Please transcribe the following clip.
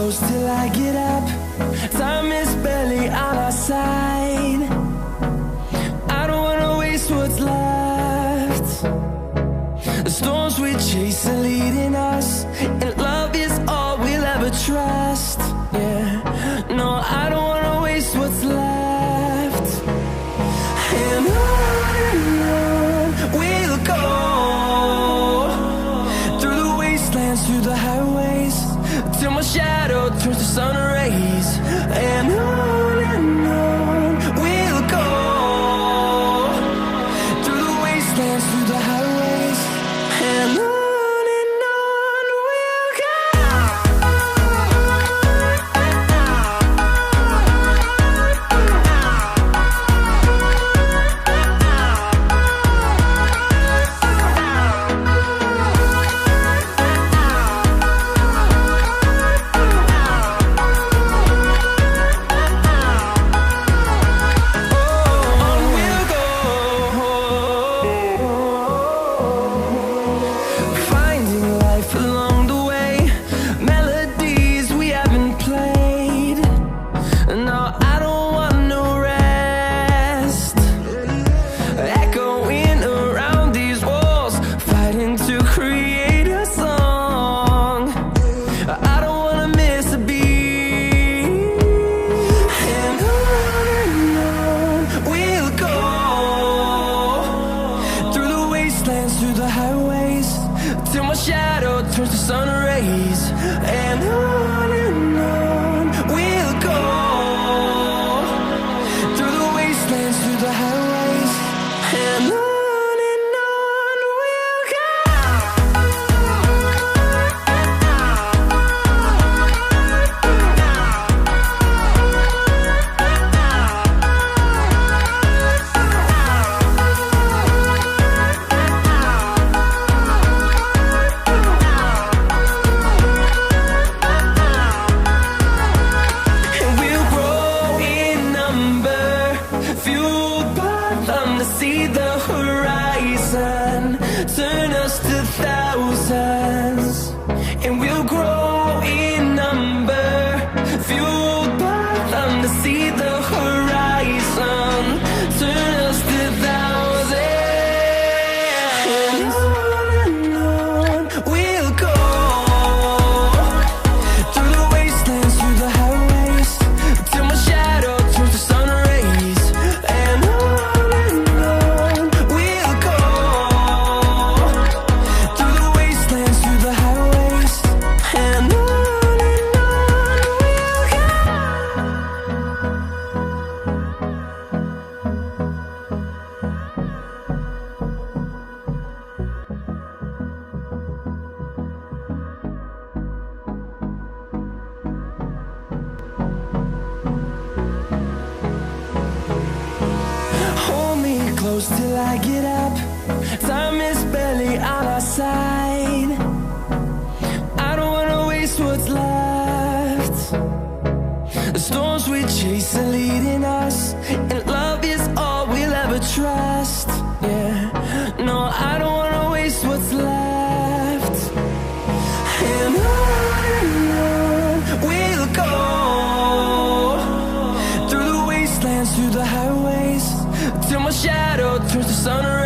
close till I get up. Time is barely on our side. I don't wanna waste what's left. The storms we chase are leading us, and love is all we'll ever trust. Yeah, no, I don't wanna waste what's left. And on we'll go, through the wastelands, through the highways, till my shadow turns to sun rays. And on we'll go, through the wastelands, through the highways, and on we'll go. Through the highways, till my shadow turns to sun rays. And on we'll go, through the wastelands, through the highways, and on we'll go. See the horizon, turn us to thousands, and we'll grow in number, fueled by them. To see the horizon, turn us to thousands, and on we'll go, through the wastelands, through the highways, till my shadow turns to sun rays. And close till I get up. Time is barely on our side. I don't wanna waste what's left. The storms we chase are leading us, and love is all we'll ever trust. Yeah, no, I don't wanna waste what's left. And on we'll go, through the wastelands, through the highways, till my shadow turns to sun rays.